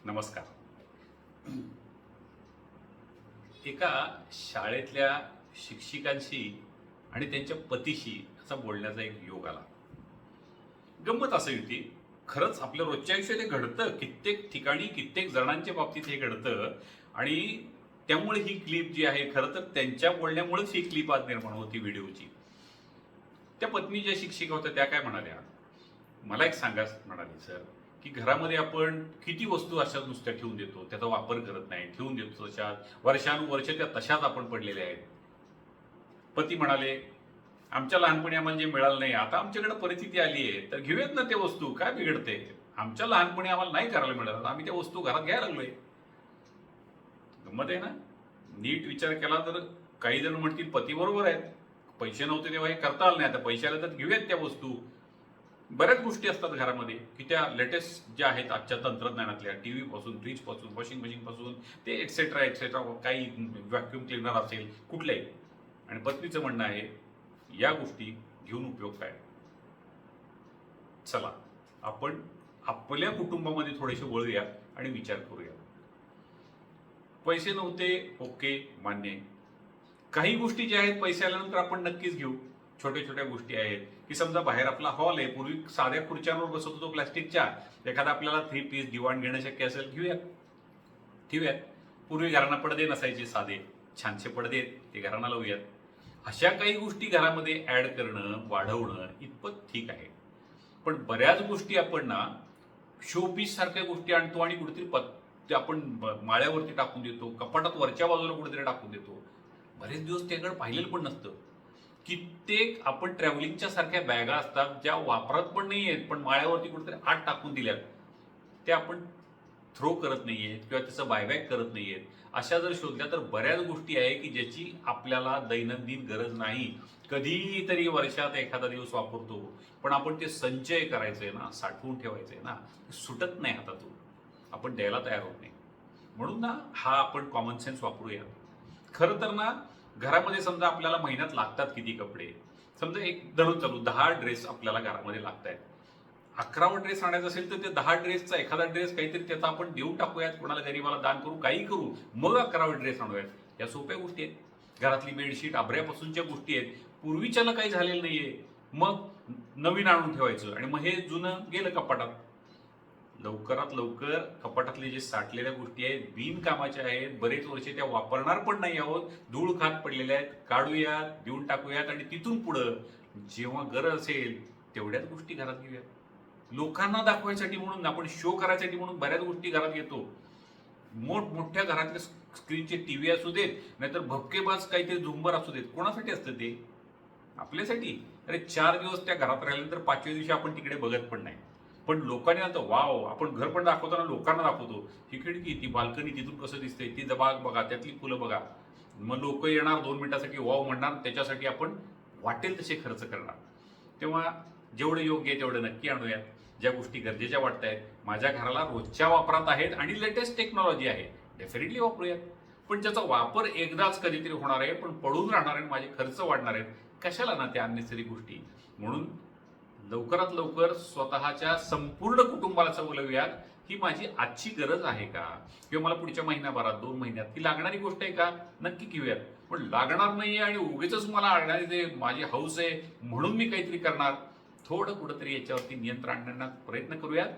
नमस्कार. एका शाळेतल्या शिक्षिकांशी आणि त्यांच्या पतीशी असा बोलण्याचा एक योग आला. गंमत अशी होती, खरंच आपल्या रोजच्या आयुष्यात हे घडतं. कित्येक ठिकाणी कित्येक जणांच्या बाबतीत हे घडतं आणि त्यामुळे ही क्लिप जी आहे, खरं तर त्यांच्या बोलण्यामुळेच ही क्लिप आज निर्माण होती व्हिडिओची. त्या पत्नी ज्या शिक्षिका होत्या त्या काय म्हणाल्या, मला एक सांगा म्हणाली, सर, की घरामध्ये आपण किती वस्तू अशाच नुसत्या ठेवून देतो, त्याचा वापर करत नाही, ठेवून देतो तशाच, वर्षानुवर्ष त्या तशाच आपण पडलेल्या आहेत. पती म्हणाले, आमच्या लहानपणी आम्हाला जे मिळालं नाही, आता आमच्याकडे परिस्थिती आली आहे, तर घेऊयात ना ते वस्तू, काय बिघडते? आमच्या लहानपणी आम्हाला नाही करायला मिळालं, आम्ही त्या वस्तू घरात घ्यायला लागलोय. गंमत आहे ना? नीट विचार केला तर काही जण म्हणतील पती बरोबर आहेत, पैसे नव्हते तेव्हा हे करता आलं नाही, आता पैसे आले तर घेऊयात त्या वस्तू. बऱ्याच गोष्टी असतात घरामध्ये की त्या लेटेस्ट ज्या आहेत आजच्या तंत्रज्ञानातल्या, टीव्ही पासून, फ्रीज पासून, वॉशिंग मशीन पासून, ते एक्सेट्रा एक्सेट्रा, काही व्हॅक्युम क्लिनर असेल कुठल्याही. आणि पत्नीचं म्हणणं आहे, या गोष्टी घेऊन उपयोग काय? चला आपण आपल्या कुटुंबामध्ये थोडेसे वळूया आणि विचार करूया. पैसे नव्हते, ओके, मान्य आहे. काही गोष्टी ज्या आहेत पैसे आल्यानंतर आपण नक्कीच घेऊ. छोट्या छोट्या गोष्टी आहेत की समजा बाहेर आपला हॉल आहे, पूर्वी साध्या खुर्च्यांवर बसत होतो प्लास्टिकच्या, एखादा आपल्याला 3 पीस दिवाण घेणं शक्य असेल, घेऊयात, ठेवूयात. पूर्वी घरांना पडदे नसायचे, साधे छानसे पडदे आहेत, ते घरांना लावूयात. अशा काही गोष्टी घरामध्ये ऍड करणं, वाढवणं इतपत ठीक आहे. पण बऱ्याच गोष्टी आपण ना शोपीस सारख्या गोष्टी आणतो आणि कुठेतरी ते आपण माळ्यावरती टाकून देतो, कपाटात वरच्या बाजूला कुठेतरी टाकून देतो. बरेच दिवस त्याकडे पाहिलेलं पण नसतं. कित्येक आपण ट्रॅव्हलिंगच्या सारख्या बॅगा असतात ज्या वापरत पण नाही आहेत, पण माळ्यावरती कुठेतरी आत टाकून दिल्यात, त्या आपण थ्रो करत नाहीये किंवा त्याचं बायबॅक करत नाहीये. अशा जर शोधल्या तर बऱ्याच गोष्टी आहे की ज्याची आपल्याला दैनंदिन गरज नाही, कधीतरी वर्षात एखादा दिवस वापरतो, पण आपण ते संचय करायचंय ना, साठवून ठेवायचंय ना, सुटत नाही हातातून, आपण द्यायला तयार होत नाही. म्हणून ना हा आपण कॉमन सेन्स वापरूया. खरं तर ना, घरामध्ये समजा आपल्याला महिन्यात लागतात किती कपडे, समजा एक धरून चालू 10 ड्रेस आपल्याला घरामध्ये लागत आहेत. 11वा ड्रेस आणायचा असेल तर ते 10 ड्रेसचा एखादा ड्रेस काहीतरी त्याचा आपण देऊन टाकूयात, कोणाला गरीबाला दान करू, काही करू, मग 11वा ड्रेस आणूयात. या सोप्या गोष्टी आहेत. घरातली बेडशीट, आभऱ्यापासूनच्या गोष्टी आहेत, पूर्वीच्याला काही झालेलं नाहीये, मग नवीन आणून ठेवायचं आणि मग हे जुनं गेलं कपाटात. लवकरात लवकर कपाटातले जे साठलेल्या गोष्टी आहेत, बिनकामाच्या आहेत, बरेच वर्ष त्या वापरणार पण नाही आहोत, धूळ खात पडलेल्या आहेत, काढूयात, देऊन टाकूयात आणि तिथून पुढं जेव्हा गरज असेल तेवढ्याच गोष्टी घरात घेऊयात. लोकांना दाखवायसाठी म्हणून, आपण शो करायसाठी म्हणून बऱ्याच गोष्टी घरात घेतो. मोठमोठ्या घरातले स्क्रीनचे टीव्ही असू देत, नाहीतर भपकेबाज काहीतरी झुंबर असू देत, कोणासाठी असतं ते? आपल्यासाठी. अरे 4 दिवस त्या घरात राहिल्यानंतर 5व्या दिवशी आपण तिकडे बघत पण नाही. पण लोकांनी आता वाव, आपण घर पण दाखवताना लोकांना दाखवतो, ही खिडकी, ती बाल्कनी, तिथून कसं दिसतंय, ती बाग बघा, त्यातली फुलं बघा. मग लोक येणार 2 मिनिटासाठी, वाव म्हणणार, त्याच्यासाठी आपण वाटेल तसे खर्च करणार. तेव्हा जेवढं योग्य आहे तेवढं नक्की आणूयात. ज्या गोष्टी गरजेच्या वाटत आहेत, माझ्या घराला रोजच्या वापरात आहेत आणि लेटेस्ट टेक्नॉलॉजी आहे, डेफिनेटली वापरूयात. पण ज्याचा वापर एकदाच कधीतरी होणार आहे, पण पडून राहणार आहे, माझे खर्च वाढणार आहेत, कशाला ना त्या अननेसरी गोष्टी. म्हणून लवकरात लवकर स्वतःच्या संपूर्ण कुटुंबाला बोलवूयात, ही माझी आजची गरज आहे का, किंवा मला पुढच्या महिन्याभरात, 2 महिन्यात ही लागणारी गोष्ट आहे का, नक्की घेऊयात. पण लागणार नाहीये आणि उगीच मला आणणारे ते माझी हौस आहे म्हणून मी काहीतरी करणार, थोडं कुठंतरी याच्यावरती नियंत्रण आणण्याचा प्रयत्न करूयात.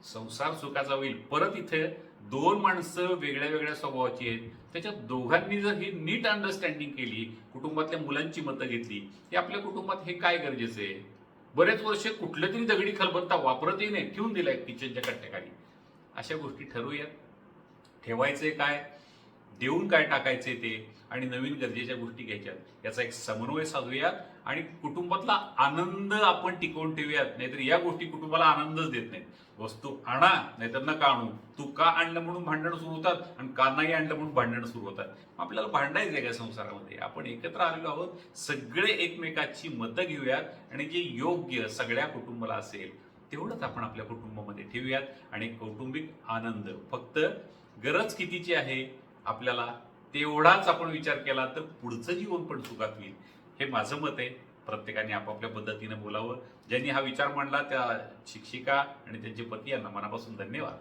संसार सुखाचा होईल. परत इथे 2 माणसं वेगळ्या वेगळ्या स्वभावाची आहेत, त्याच्यात दोघांनी जर ही नीट अंडरस्टँडिंग केली, कुटुंबातल्या मुलांची मतं घेतली की आपल्या कुटुंबात हे काय गरजेचं आहे. बरेच वर्ष कुठलं तरी दगडी खलबत्ता वापरतही नाही, ठेवून दिलाय किचनच्या कट्ट्याखाली. अशा गोष्टी ठरवूयात. ठेवायचे काय, देऊन काय टाकायचे ते, आणि नवीन गरजेच्या गोष्टी घ्यायच्यात, याचा एक समन्वय साधूयात आणि कुटुंबातला आनंद आपण टिकवून ठेवूयात. नाहीतर या गोष्टी कुटुंबाला आनंदच देत नाहीत. वस्तू आणा, नाहीतर नका आणू. तू का आणलं म्हणून भांडणं सुरू होतात आणि का नाही आणलं म्हणून भांडणं सुरू होतात. आपल्याला भांडायचंय का संसारामध्ये? आपण एकत्र आलेलो आहोत, सगळे एकमेकाची मतं घेऊयात आणि जे योग्य सगळ्या कुटुंबाला असेल तेवढंच आपण आपल्या कुटुंबामध्ये ठेवूयात. आणि कौटुंबिक आनंद फक्त गरज कितीची आहे आपल्याला तेवढाच आपण विचार केला तर पुढचं जीवन पण सुखात होईल. हे माझं मत आहे. प्रत्येकाने आपापल्या पद्धतीने बोलावं. ज्यांनी हा विचार मांडला त्या शिक्षिका आणि त्यांचे पती यांना मनापासून धन्यवाद.